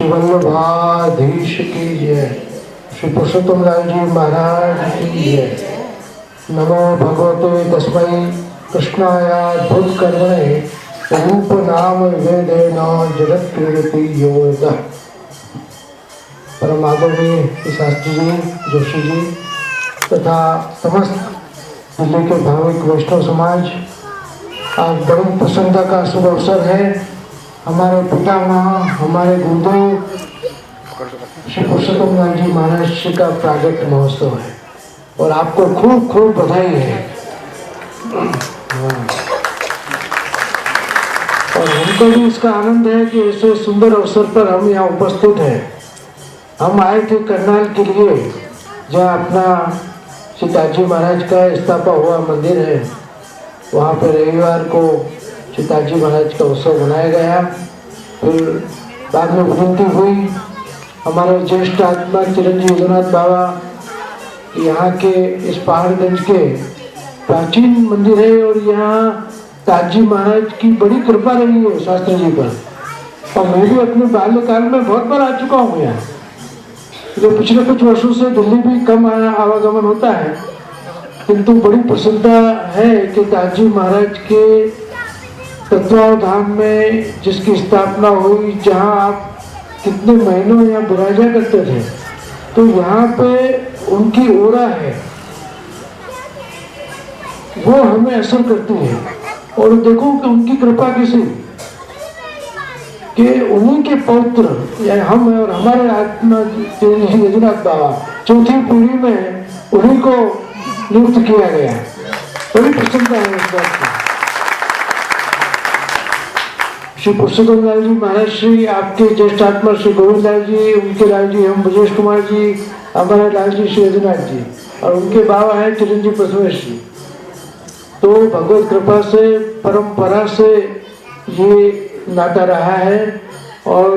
वल्लभाधीश की जय। श्री पुरुषोत्तम लाल जी महाराज की जय। नमो भगवते तस्मै कृष्णायाद्भुत कर्मणे रूप नाम वेदेन जगत क्रीडति यो यतः। परम आदरणीय शास्त्री जी, जोशी जी तथा समस्त दिल्ली के भाविक वैष्णव समाज, आज बड़ी प्रसन्नता का शुभ अवसर है। हमारे पितामह, हमारे गुरुदेव श्री पुरुषोत्तम लाल जी महाराज जी का प्रागट महोत्सव है और आपको खूब खूब बधाई है। और हमको भी इसका आनंद है कि ऐसे सुंदर अवसर पर हम यहाँ उपस्थित हैं। हम आए थे करनाल के लिए, जहाँ अपना सीताजी महाराज का स्थापना हुआ मंदिर है। वहाँ पर रविवार को सीताजी महाराज का उत्सव मनाया गया। फिर बाद में विनती हुई हमारे ज्येष्ठ आत्मा चिरंजीव यदुनाथ बाबा, यहाँ के इस पहाड़गंज के प्राचीन मंदिर है और यहाँ ताजी महाराज की बड़ी कृपा रही है शास्त्री जी पर। और मैं भी अपने बाल्यकाल में बहुत बार आ चुका हूँ यहाँ। जो पिछले कुछ वर्षों से दिल्ली भी कम आवागमन होता है, किंतु बड़ी प्रसन्नता है कि ताजी महाराज के तत्वावधान में जिसकी स्थापना हुई, जहाँ आप कितने महीनों यहाँ विराजा करते थे, तो यहाँ पे उनकी ओरा है, वो हमें असर करती है। और देखो कि उनकी कृपा किसी कि उन्हीं के पौत्र या हम और हमारे आत्मा यदुनाथ बाबा चौथी पीढ़ी में उन्हीं को नियुक्त किया गया। बड़ी प्रसन्नता है इस बात की। श्री पुरुषोत्तम लाल जी महाराज श्री, आपके ज्येष्ठ आत्मा श्री गोविंद लाल जी, उनके लाल जी हम ब्रजेश कुमार जी, हमारे लाल जी श्री यदुनाथ जी, और उनके बाबा हैं चिरंजीव प्रसवेश जी। तो भगवत कृपा से, परंपरा से ये नाता रहा है। और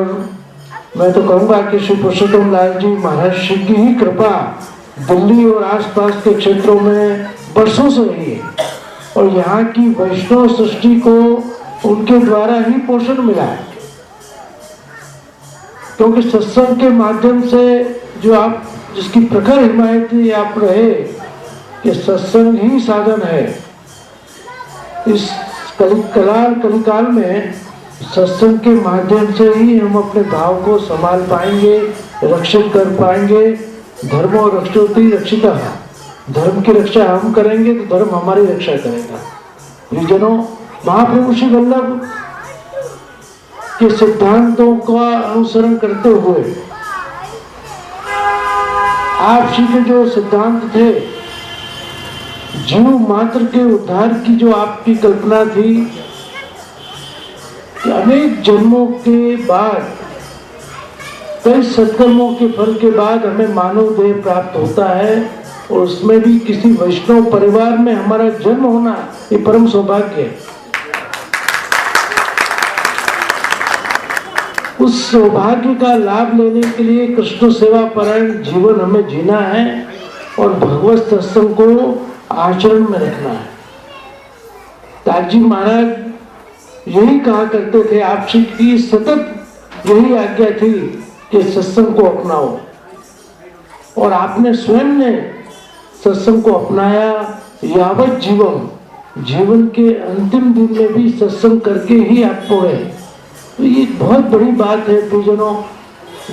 मैं तो कहूँगा कि श्री पुरुषोत्तम लाल जी महाराज श्री की ही कृपा दिल्ली और आसपास के क्षेत्रों में वर्षों से रही है। और यहाँ की वैष्णव सृष्टि को उनके द्वारा ही पोषण मिला है, क्योंकि सत्संग के माध्यम से जो आप जिसकी प्रखर हिमायती आप रहे कि सत्संग ही साधन है। इस कलिकाल में सत्संग के माध्यम से ही हम अपने भाव को संभाल पाएंगे, रक्षित कर पाएंगे। धर्मो रक्षोति रक्षिता, धर्म की रक्षा हम करेंगे तो धर्म हमारी रक्षा करेगा। परिजनों, महाप्रभु श्री वल्लभ के सिद्धांतों का अनुसरण करते हुए आप श्री के जो सिद्धांत थे, जीव मात्र के उद्धार की जो आपकी कल्पना थी कि अनेक जन्मों के बाद, कई सत्कर्मों के फल के बाद हमें मानव देह प्राप्त होता है, और उसमें भी किसी वैष्णव परिवार में हमारा जन्म होना ये परम सौभाग्य है। उस सौभाग्य का लाभ लेने के लिए कृष्ण सेवा परायण जीवन हमें जीना है और भगवत सत्संग को आचरण में रखना है। ताजी महाराज यही कहा करते थे, आपसे की सतत यही आज्ञा थी कि सत्संग को अपनाओ। और आपने स्वयं ने सत्संग को अपनाया। यावत जीवन के अंतिम दिन में भी सत्संग करके ही आप पढ़े। तो ये बहुत बड़ी बात है परिजनों।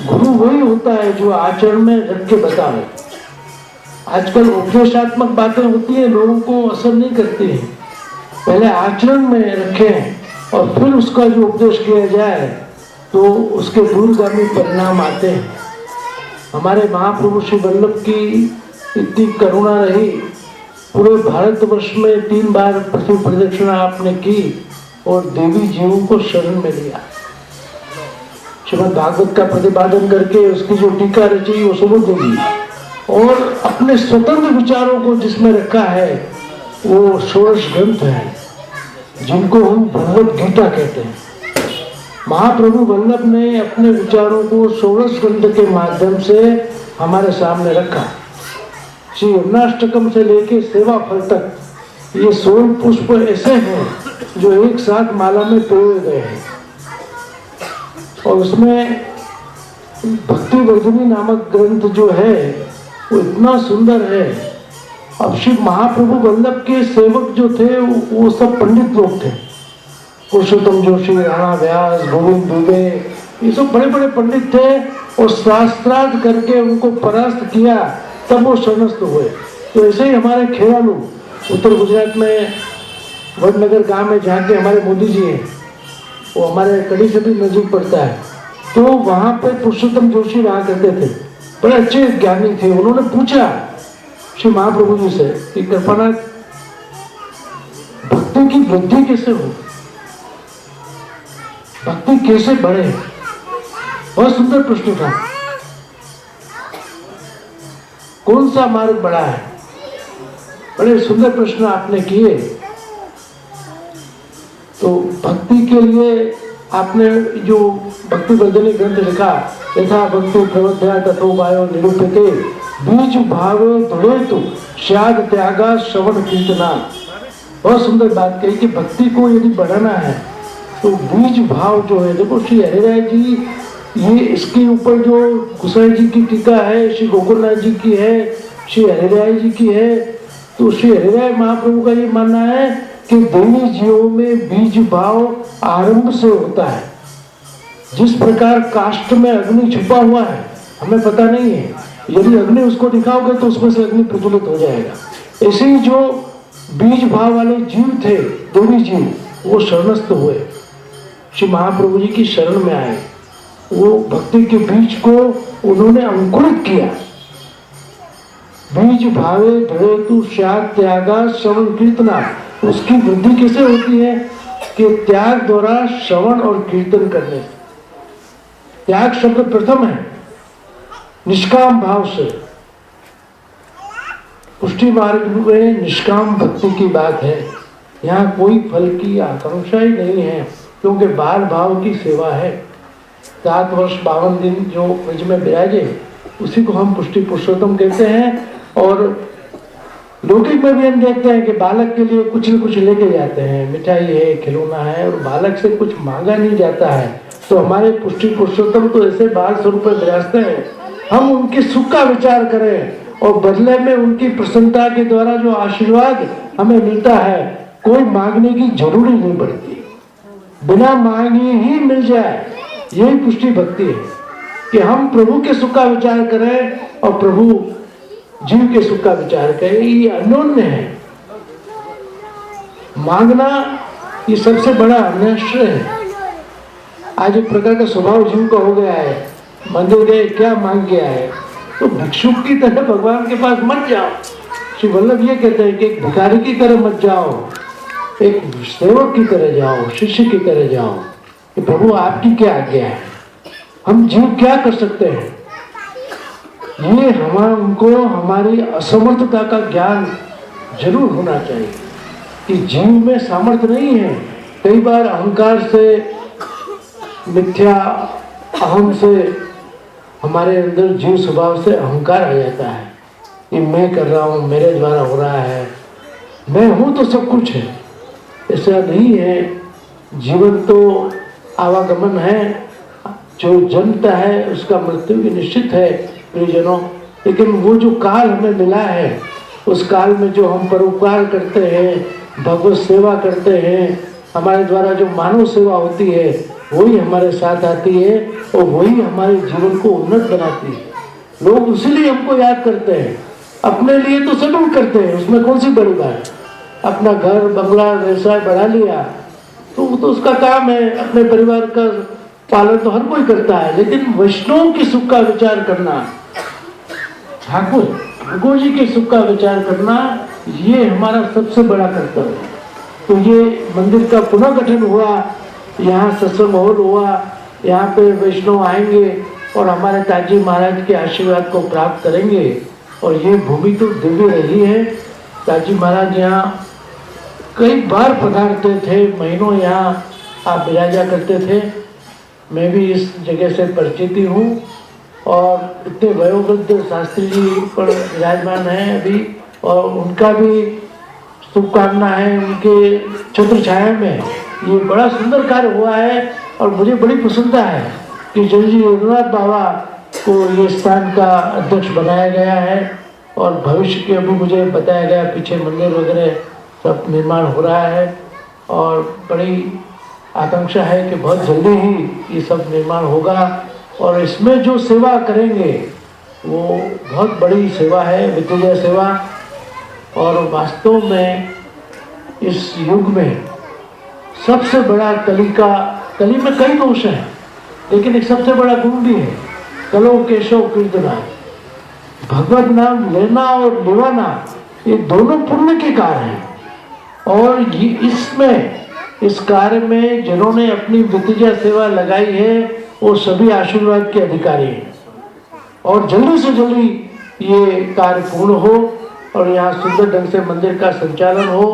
गुरु वही होता है जो आचरण में रख के बताए। आजकल उपदेशात्मक बातें होती है, लोगों को असर नहीं करती है। पहले आचरण में रखें और फिर उसका जो उपदेश किया जाए तो उसके दूरगामी परिणाम आते हैं। हमारे महाप्रभु श्री वल्लभ की इतनी करुणा रही, पूरे भारतवर्ष में 3 बार पृथ्वी प्रदक्षिणा आपने की और देवी जीवों को शरण में लिया। श्रीमद् भागवत का प्रतिपादन करके उसकी जो टीका रची वो सुबुद्ध दी, और अपने स्वतंत्र विचारों को जिसमें रखा है वो 16 ग्रंथ है, जिनको हम भगवत गीता कहते हैं। महाप्रभु वल्लभ ने अपने विचारों को 16 ग्रंथ के माध्यम से हमारे सामने रखा। श्री यमुनाष्टकम से लेके सेवा फल तक ये 16 पुष्प ऐसे हैं जो एक साथ माला में पिरोए गए हैं। और उसमें वर्धनी नामक ग्रंथ जो है वो इतना सुंदर है। अब श्री महाप्रभु वल्लभ के सेवक जो थे वो सब पंडित लोग थे। पुरुषोत्तम जोशी, राणा व्यास, गोविंद दुबे, ये सब बड़े बड़े पंडित थे और शास्त्रार्थ करके उनको परास्त किया, तब वो शरणस्थ हुए। तो ऐसे ही हमारे खेरालू उत्तर गुजरात में वडनगर गांव में जहाँ के हमारे मोदी जी हैं, वो हमारे कड़ी से भी नजीक पड़ता है, तो वहाँ पे पुरुषोत्तम जोशी रहा करते थे, बड़े अच्छे ज्ञानी थे। उन्होंने पूछा श्री महाप्रभु जी से कि कृपानाथ, भक्ति की वृद्धि कैसे हो, भक्ति कैसे बढ़े? बहुत सुंदर प्रश्न था। कौन सा मार्ग बड़ा है? बड़े सुंदर प्रश्न आपने किए। तो भक्ति के लिए आपने जो भक्ति वर्धनी ग्रंथ लिखा, यथा भक्ति प्रवध्या तथोपायो निरूप्यते बीज भावे धुरेतु स्याद त्यागा श्रवण कीर्तना। बहुत सुंदर बात कही कि भक्ति को यदि बढ़ाना है तो बीज भाव जो है, देखो श्री हरिराय जी, ये इसके ऊपर जो गोसाई जी की टीका है, श्री गोकुलनाथ जी की है, श्री हरिराय जी की है, तो श्री हरिराय महाप्रभु का ये मानना है कि दैवी जीवों में बीज भाव आरंभ से होता है। जिस प्रकार काष्ठ में अग्नि छुपा हुआ है, हमें पता नहीं है, यदि अग्नि उसको दिखाओगे तो उसमें से अग्नि प्रज्वलित हो जाएगा। ऐसे ही जो बीज भाव वाले जीव थे, दैवी जीव, वो शरणस्थ हुए, श्री महाप्रभु जी की शरण में आए, वो भक्ति के बीज को उन्होंने अंकुरित किया। बीज भावे धरेतु स्याद त्यागा श्रवण कीर्तना। उसकी वृद्धि कैसे होती है कि त्याग द्वारा श्रवण और कीर्तन करने। त्याग शब्द प्रथम है, निष्काम भाव से। पुष्टि मार्ग में निष्काम भक्ति की बात है। यहाँ कोई फल की आकांक्षा ही नहीं है, क्योंकि बाल भाव की सेवा है। 7 वर्ष 52 दिन जो ब्रज में विराजे, उसी को हम पुष्टि पुरुषोत्तम कहते हैं। और लौकिक में भी हम देखते हैं कि बालक के लिए कुछ न कुछ लेके जाते हैं, मिठाई है, खिलौना है, और बालक से कुछ मांगा नहीं जाता है। तो हमारे पुष्टि पुरुषोत्तम तो ऐसे बाल स्वरूप में विराजते हैं, हम उनके सुख का विचार करें और बदले में उनकी प्रसन्नता के द्वारा जो आशीर्वाद हमें मिलता है, कोई मांगने की जरूरी नहीं पड़ती, बिना मांगे ही मिल जाए। यही पुष्टि भक्ति है कि हम प्रभु के सुख का विचार करें और प्रभु जीव के सुख का विचार करें। ये अन्योन्य है। मांगना ये सबसे बड़ा अन्याय है। आज एक प्रकार का स्वभाव जीव का हो गया है, मंदिर गए क्या मांग के आए, तो भिक्षुक की तरह भगवान के पास मत जाओ। श्री वल्लभ ये कहते हैं कि एक भिखारी की तरह मत जाओ, एक सेवक की तरह जाओ, शिष्य की तरह जाओ कि प्रभु आपकी क्या आज्ञा है, हम जीव क्या कर सकते हैं। ये हमको हमारी असमर्थता का ज्ञान जरूर होना चाहिए कि जीव में सामर्थ्य नहीं है। कई बार अहंकार से, मिथ्या अहम से, हमारे अंदर जीव स्वभाव से अहंकार आ जाता है कि मैं कर रहा हूँ, मेरे द्वारा हो रहा है, मैं हूँ तो सब कुछ है। ऐसा नहीं है। जीवन तो आवागमन है, जो जन्मता है उसका मृत्यु भी निश्चित है प्रियजनों। लेकिन वो जो काल हमें मिला है, उस काल में जो हम परोपकार करते हैं, भगवत सेवा करते हैं, हमारे द्वारा जो मानव सेवा होती है, वही हमारे साथ आती है और वही हमारे जीवन को उन्नत बनाती है। लोग इसीलिए हमको याद करते हैं। अपने लिए तो सब करते हैं, उसमें कौन सी बड़ी बात। अपना घर बंगला व्यवसाय बढ़ा लिया तो वो तो उसका काम है, अपने परिवार का पालन तो हर कोई करता है। लेकिन वैष्णव के सुख का विचार करना, ठाकुर जी के सुख का विचार करना, ये हमारा सबसे बड़ा कर्तव्य है। तो ये मंदिर का पुनर्गठन हुआ, यहाँ सत्संग हॉल हुआ, यहाँ पे वैष्णव आएंगे और हमारे ताजी महाराज के आशीर्वाद को प्राप्त करेंगे। और ये भूमि तो दिव्य रही है। ताजी महाराज यहाँ कई बार पधारते थे, महीनों यहाँ आप विराजा करते थे। मैं भी इस जगह से परिचित हूँ और इतने वयोवृद्ध शास्त्री जी पर विराजमान हैं अभी, और उनका भी शुभकामना है उनके छत्र छाया में। ये बड़ा सुंदर कार्य हुआ है और मुझे बड़ी प्रसन्नता है कि जल जी रघुनाथ बाबा को ये स्थान का अध्यक्ष बनाया गया है और भविष्य के अभी मुझे बताया गया पीछे मंदिर वगैरह सब निर्माण हो रहा है और बड़ी आकांक्षा है कि बहुत जल्दी ही ये सब निर्माण होगा और इसमें जो सेवा करेंगे वो बहुत बड़ी सेवा है, विद्या सेवा। और वास्तव में इस युग में सबसे बड़ा कली में कई दोष हैं लेकिन एक सबसे बड़ा गुण भी है, कलो केशव कीर्तना। भगवत नाम लेना और निभाना ये दोनों पुण्य के कार्य हैं और ये इसमें इस कार्य में जिन्होंने अपनी विद्या सेवा लगाई है वो सभी आशीर्वाद के अधिकारी हैं और जल्दी से जल्दी ये कार्य पूर्ण हो और यहाँ सुंदर ढंग से मंदिर का संचालन हो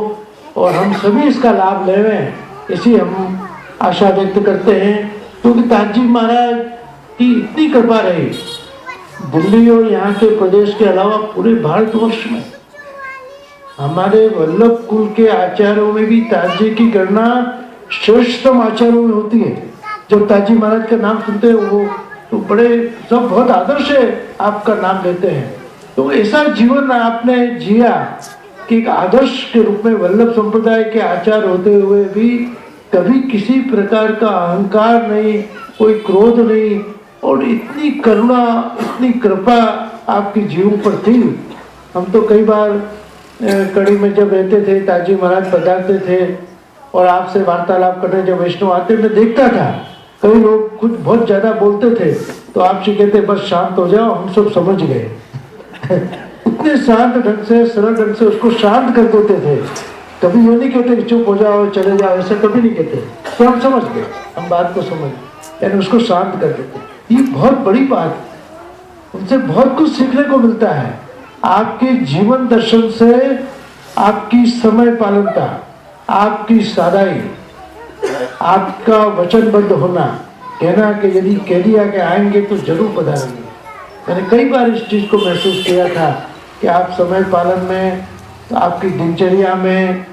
और हम सभी इसका लाभ लेवें, इसी हम आशा व्यक्त करते हैं। क्योंकि ताज जी महाराज की इतनी कृपा रही दिल्ली और यहाँ के प्रदेश के अलावा पूरे भारतवर्ष में। हमारे वल्लभ कुल के आचार्यों में भी ताज जी की गणना श्रेष्ठतम आचार्यों में होती है। जब ताज जी महाराज का नाम सुनते हैं वो तो बड़े सब बहुत आदर्श है आपका नाम लेते हैं। तो ऐसा जीवन आपने जिया कि एक आदर्श के रूप में वल्लभ संप्रदाय के आचार्य होते हुए भी कभी किसी प्रकार का अहंकार नहीं, कोई क्रोध नहीं और इतनी करुणा इतनी कृपा आपकी जीवन पर थी। हम तो कई बार कड़ी में जब रहते थे ताज जी महाराज पधारते थे और आपसे वार्तालाप करने जब वैष्णव आते मैं देखता था कई लोग कुछ बहुत ज्यादा बोलते थे तो आपसे कहते बस शांत हो जाओ हम सब समझ गए। इतने शांत ढंग से सरल ढंग से उसको शांत कर देते थे। कभी ये नहीं कहते कि चुप हो जाओ चले जाओ, ऐसा कभी नहीं कहते। तो हम समझ गए, हम बात को समझ यानी उसको शांत कर देते। ये बहुत बड़ी बात, उनसे बहुत कुछ सीखने को मिलता है। आपके जीवन दर्शन से आपकी समय पालनता, आपकी सादाई, आपका वचनबद्ध होना, कहना कि यदि कह दिया कि आएंगे तो जरूर पधारेंगे। मैंने कई बार इस चीज को महसूस किया था कि आप समय पालन में आपकी दिनचर्या में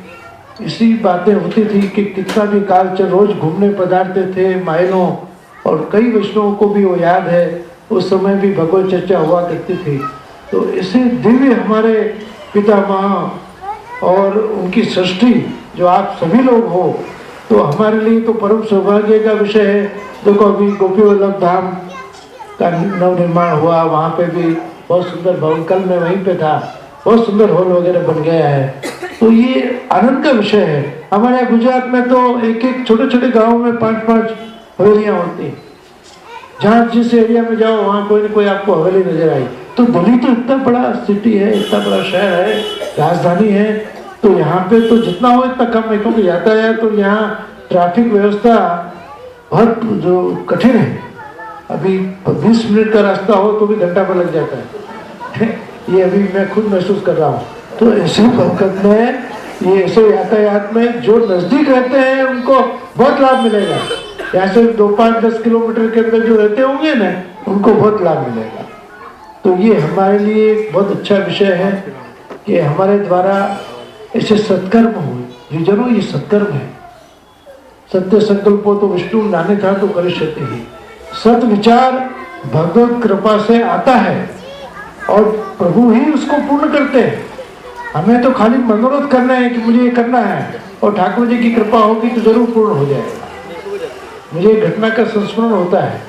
इसी बातें होती थी कि कितना भी काल चल रोज घूमने पधारते थे मायनों और कई वैष्णवों को भी वो याद है उस समय भी भगवत चर्चा हुआ करती थी। तो इसे दिव्य हमारे पितामह और उनकी सृष्टि जो आप सभी लोग हो तो हमारे लिए तो परम सौभाग्य का विषय है। देखो अभी गोपी वल्लभ धाम का नवनिर्माण हुआ, वहाँ पे भी बहुत सुंदर भवन, कल मैं वहीं पे था, बहुत सुंदर हॉल वगैरह बन गया है। तो ये आनंद का विषय है। हमारे यहाँ गुजरात में तो एक एक छोटे छोटे गाँव में 5-5 हवेलियाँ होती हैं। जहाँ जिस एरिया में जाओ वहाँ कोई न कोई आपको हवेली नजर आई। तो दिल्ली तो इतना बड़ा सिटी है, इतना बड़ा शहर है, राजधानी है, तो यहाँ पे तो जितना हो इतना कम है क्योंकि यातायात तो यहाँ ट्रैफिक व्यवस्था बहुत जो कठिन है। अभी 20 मिनट का रास्ता हो तो भी घंटा पर लग जाता है। ये अभी मैं खुद महसूस कर रहा हूँ। तो ऐसे वक्त में ये ऐसे यातायात में जो नजदीक रहते हैं उनको बहुत लाभ मिलेगा। यहाँ से 2-5-10 किलोमीटर के अंदर जो रहते होंगे ना उनको बहुत लाभ मिलेगा। तो ये हमारे लिए बहुत अच्छा विषय है कि हमारे द्वारा ऐसे सत्कर्म हुए। ये जरूर ये सत्कर्म है। सत्य संकल्पो तो विष्णु नाने था तो करिष्यति ही। सत विचार भगवत कृपा से आता है और प्रभु ही उसको पूर्ण करते हैं। हमें तो खाली मनोरथ करना है कि मुझे ये करना है और ठाकुर जी की कृपा होगी तो जरूर पूर्ण हो जाएगा। मुझे एक घटना का संस्मरण होता है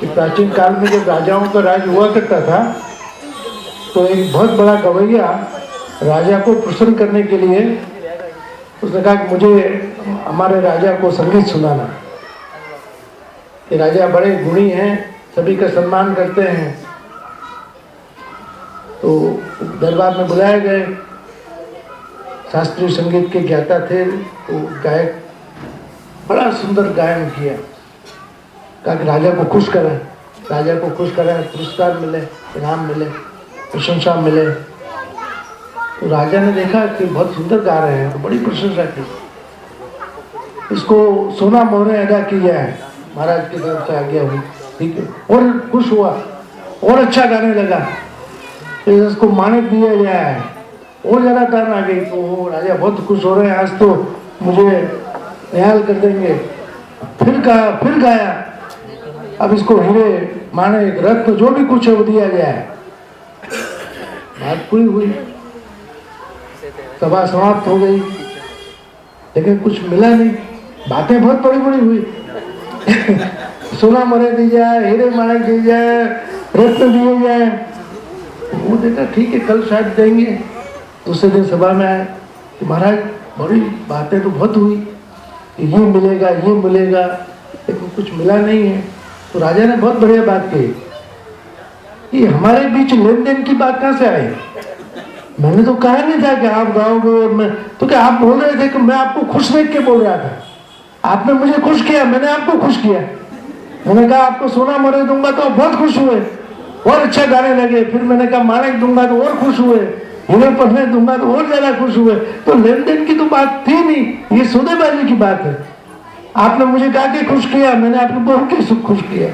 कि प्राचीन काल में जब राजाओं का राज हुआ करता था तो एक बहुत बड़ा गवैया राजा को प्रसन्न करने के लिए उसने कहा कि मुझे हमारे राजा को संगीत सुनाना। ये राजा बड़े गुणी हैं, सभी का सम्मान करते हैं। तो दरबार में बुलाए गए, शास्त्रीय संगीत के ज्ञाता थे, तो गायक बड़ा सुंदर गायन किया। कहा कि राजा को खुश करें, राजा को खुश करें, पुरस्कार मिले, इनाम मिले, प्रशंसा मिले। तो राजा ने देखा कि बहुत सुंदर गा रहे हैं तो बड़ी प्रशंसा की। इसको सोना मोहरे अदा किया है, महाराज की तरफ से आज्ञा हुई, ठीक है, और खुश हुआ और अच्छा गाने लगा। तो इसको मानक दिया गया है और ज़्यादा तान आ गई। तो राजा बहुत खुश हो रहे हैं, आज तो मुझे निहाल कर देंगे। फिर गाया, अब इसको हीरे माणिक रत्न जो भी कुछ है वो दिया जाए। बात पूरी हुई, सभा समाप्त हो गई, लेकिन कुछ मिला नहीं। बातें बहुत बड़ी बड़ी हुई सोना मोहरे दी जाए, हीरे माणिक दी जाए, रत्न दिए जाए। वो देखा ठीक है कल शायद देंगे। दूसरे दिन सभा में आए कि महाराज बड़ी बातें तो बहुत हुई, ये मिलेगा लेकिन कुछ मिला नहीं है। तो राजा ने बहुत बढ़िया बात कही कि हमारे बीच लेन देन की बात कहाँ से आई? मैंने तो कहा नहीं था कि आप गाओगे, मैं तो क्या आप बोल रहे थे कि मैं आपको खुश देख के बोल रहा था, आपने मुझे खुश किया, मैंने आपको खुश किया। मैंने कहा आपको सोना मोहरे दूंगा तो बहुत खुश हुए और अच्छा गाने लगे। फिर मैंने कहा माणिक दूंगा तो और खुश हुए, हीरे पन्ने दूंगा तो और ज्यादा खुश हुए। तो लेन देन की तो बात थी नहीं, ये सौदेबाजी की बात है। आपने मुझे कहा कि खुश किया, मैंने आपको बोल के खुश किया।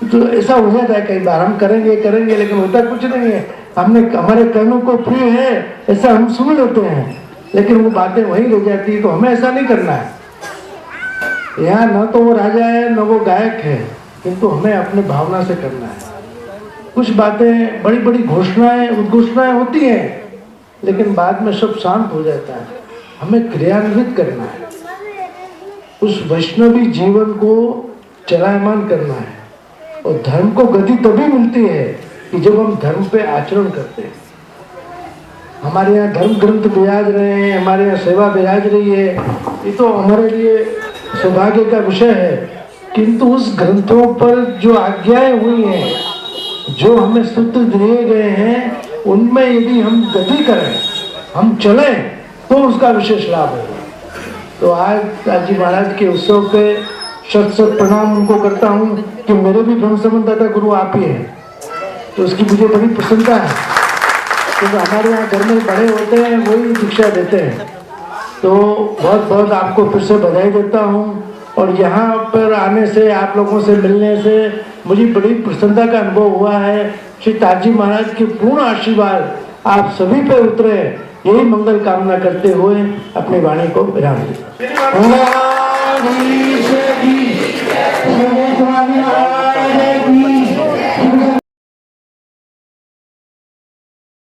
तो ऐसा हो जाता है कई बार, हम करेंगे लेकिन होता कुछ नहीं है। हमने हमारे कर्णों को प्रिय है ऐसा हम सुन लेते हैं, लेकिन वो बातें वहीं रह जाती है। तो हमें ऐसा नहीं करना है। यहाँ न तो वो राजा है न वो गायक है, किंतु हमें अपने भावना से करना है। कुछ बातें बड़ी बड़ी घोषणाएं उद्घोषणाएं होती हैं, लेकिन बाद में सब शांत हो जाता है। हमें क्रियान्वित करना है, उस वैष्णवी जीवन को चलायमान करना है। और धर्म को गति तभी मिलती है कि जब हम धर्म पे आचरण करते हैं। हमारे यहाँ धर्म ग्रंथ विराज रहे हैं, हमारे यहाँ सेवा विराज रही है, ये तो हमारे लिए सौभाग्य का विषय है। किंतु उस ग्रंथों पर जो आज्ञाएं हुई हैं, जो हमें सूत्र दिए गए हैं, उनमें यदि हम गति करें, हम चलें, तो उसका विशेष लाभ होगा। तो आज ताजी महाराज के उत्सव पे शत प्रणाम उनको करता हूँ कि मेरे भी ब्रह्म संबंधदाता गुरु आप ही हैं। तो उसकी मुझे बड़ी प्रसन्नता है, क्योंकि हमारे यहाँ घर में बड़े होते हैं वही दीक्षा देते हैं। तो बहुत बहुत आपको फिर से बधाई देता हूँ। और यहाँ पर आने से, आप लोगों से मिलने से मुझे बड़ी प्रसन्नता का अनुभव हुआ है। श्री ताजी महाराज के पूर्ण आशीर्वाद आप सभी पे उतरे, यही मंगल कामना करते हुए अपनी वाणी को विराम देता हूं।